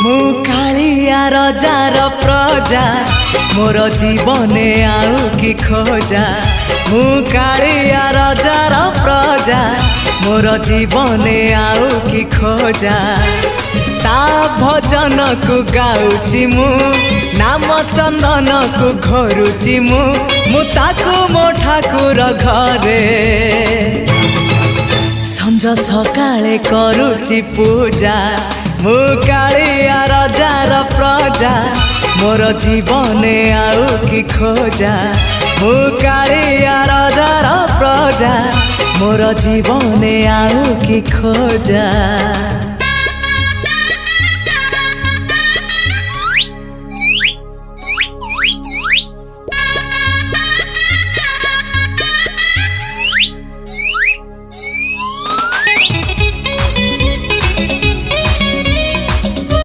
मु कालिया रजार प्रजा मोर जीवने आउ कि खोजा। मु कालिया रजार प्रजा मोर जीवने आउ कि खोजा। ता भजन को गाउची मु नाम चंदन को घरुची मु ताकू मो ठाकुर घरे संज सकाळे करुची पूजा। मु कालिया रजार प्रजा मोर जीवने आउ कि खोजा। मु कालिया रजार प्रजा मोर जीवने आउ कि खोजा।